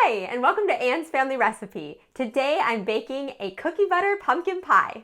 Hi, and welcome to Anne's Family Recipe. Today I'm baking a cookie butter pumpkin pie.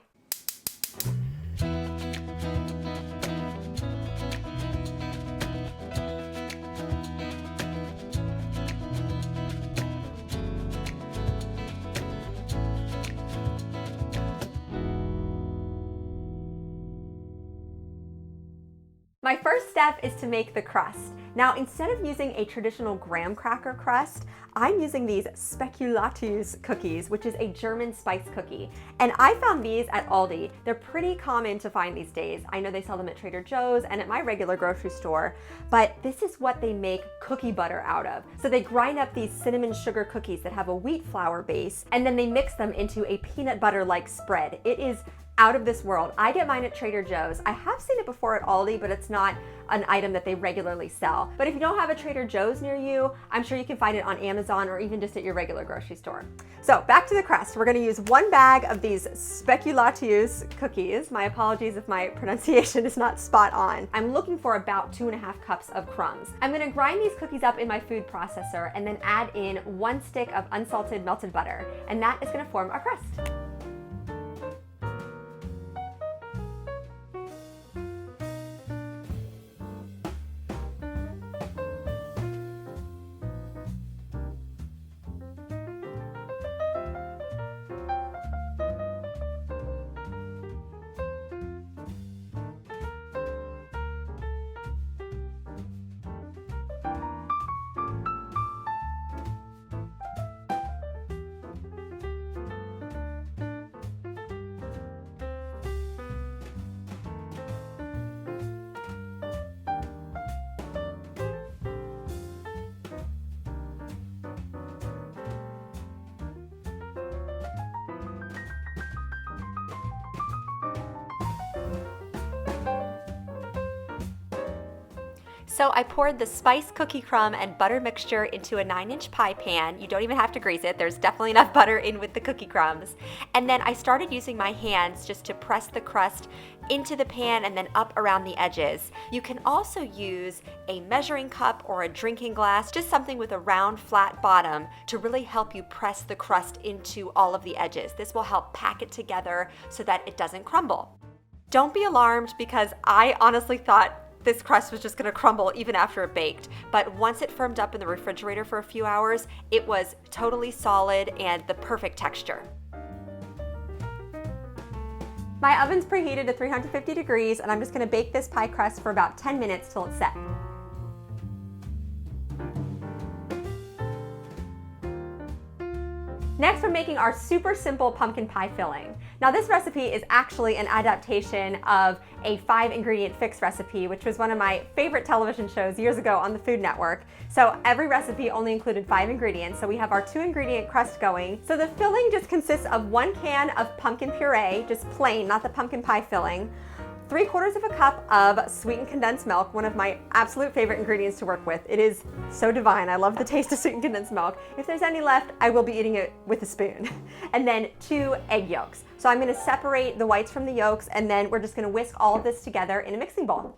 My first step is to make the crust. Now, instead of using a traditional graham cracker crust, I'm using these Spekulatius cookies, which is a German spice cookie. And I found these at Aldi. They're pretty common to find these days. I know they sell them at Trader Joe's and at my regular grocery store, but this is what they make cookie butter out of. So they grind up these cinnamon sugar cookies that have a wheat flour base, and then they mix them into a peanut butter-like spread. It is out of this world. I get mine at Trader Joe's. I have seen it before at Aldi, but it's not an item that they regularly sell. But if you don't have a Trader Joe's near you, I'm sure you can find it on Amazon or even just at your regular grocery store. So back to the crust. We're gonna use 1 bag of these Spekulatius cookies. My apologies if my pronunciation is not spot on. I'm looking for about 2.5 cups of crumbs. I'm gonna grind these cookies up in my food processor and then add in 1 stick of unsalted melted butter. And that is gonna form our crust. So I poured the spice cookie crumb and butter mixture into a 9-inch pie pan. You don't even have to grease it. There's definitely enough butter in with the cookie crumbs. And then I started using my hands just to press the crust into the pan and then up around the edges. You can also use a measuring cup or a drinking glass, just something with a round flat bottom to really help you press the crust into all of the edges. This will help pack it together so that it doesn't crumble. Don't be alarmed because I honestly thought this crust was just gonna crumble even after it baked. But once it firmed up in the refrigerator for a few hours, it was totally solid and the perfect texture. My oven's preheated to 350 degrees and I'm just gonna bake this pie crust for about 10 minutes till it's set. Next, we're making our super simple pumpkin pie filling. Now this recipe is actually an adaptation of a 5-ingredient fix recipe, which was one of my favorite television shows years ago on the Food Network. So every recipe only included 5 ingredients. So we have our 2-ingredient crust going. So the filling just consists of 1 can of pumpkin puree, just plain, not the pumpkin pie filling, 3/4 of a cup of sweetened condensed milk, one of my absolute favorite ingredients to work with. It is so divine. I love the taste of sweetened condensed milk. If there's any left, I will be eating it with a spoon. And then 2 egg yolks. So I'm gonna separate the whites from the yolks and then we're just gonna whisk all of this together in a mixing bowl.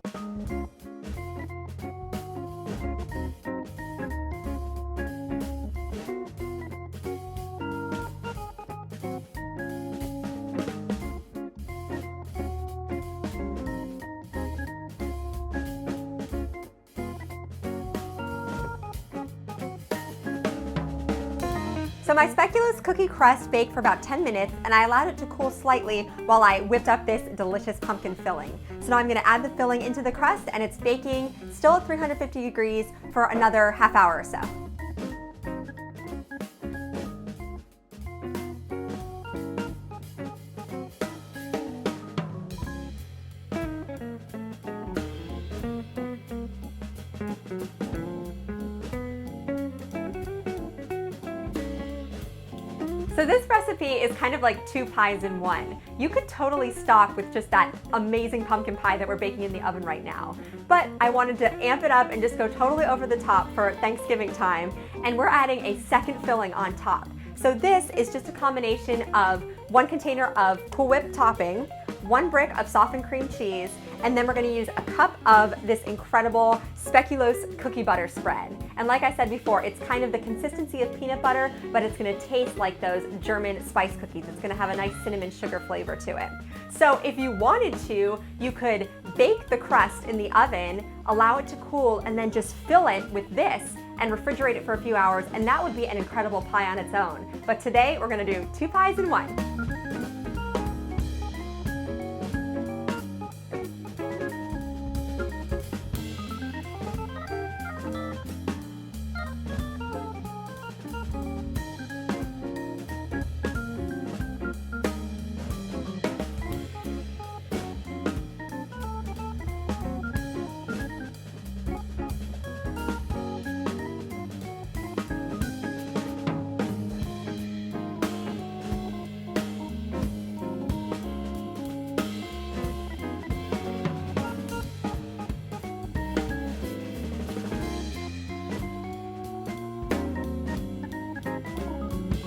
So my speculoos cookie crust baked for about 10 minutes and I allowed it to cool slightly while I whipped up this delicious pumpkin filling. So now I'm gonna add the filling into the crust and it's baking still at 350 degrees for another half hour or so. So this recipe is kind of like 2 pies in 1. You could totally stock with just that amazing pumpkin pie that we're baking in the oven right now. But I wanted to amp it up and just go totally over the top for Thanksgiving time, and we're adding a second filling on top. So this is just a combination of 1 container of Cool Whip topping, 1 brick of softened cream cheese, and then we're gonna use a cup of this incredible Spekulatius cookie butter spread. And like I said before, it's kind of the consistency of peanut butter, but it's gonna taste like those German spice cookies. It's gonna have a nice cinnamon sugar flavor to it. So if you wanted to, you could bake the crust in the oven, allow it to cool, and then just fill it with this and refrigerate it for a few hours, and that would be an incredible pie on its own. But today, we're gonna do 2 pies in 1.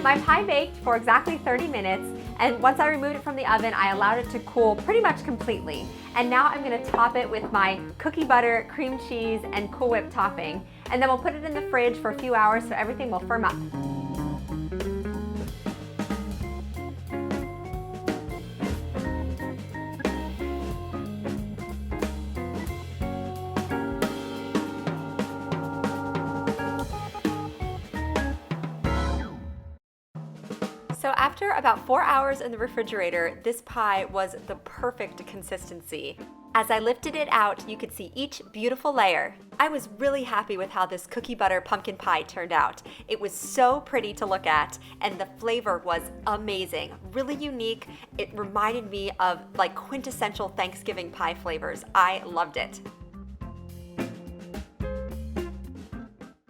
My pie baked for exactly 30 minutes, and once I removed it from the oven, I allowed it to cool pretty much completely. And now I'm gonna top it with my cookie butter, cream cheese, and Cool Whip topping. And then we'll put it in the fridge for a few hours so everything will firm up. So after about 4 hours in the refrigerator, this pie was the perfect consistency. As I lifted it out, you could see each beautiful layer. I was really happy with how this cookie butter pumpkin pie turned out. It was so pretty to look at, and the flavor was amazing, really unique. It reminded me of like quintessential Thanksgiving pie flavors. I loved it.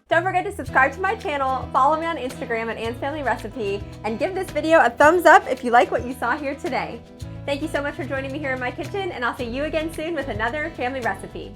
Don't forget to subscribe to my channel, follow me on Instagram at Anne's Family Recipe, and give this video a thumbs up if you like what you saw here today. Thank you so much for joining me here in my kitchen, and I'll see you again soon with another family recipe.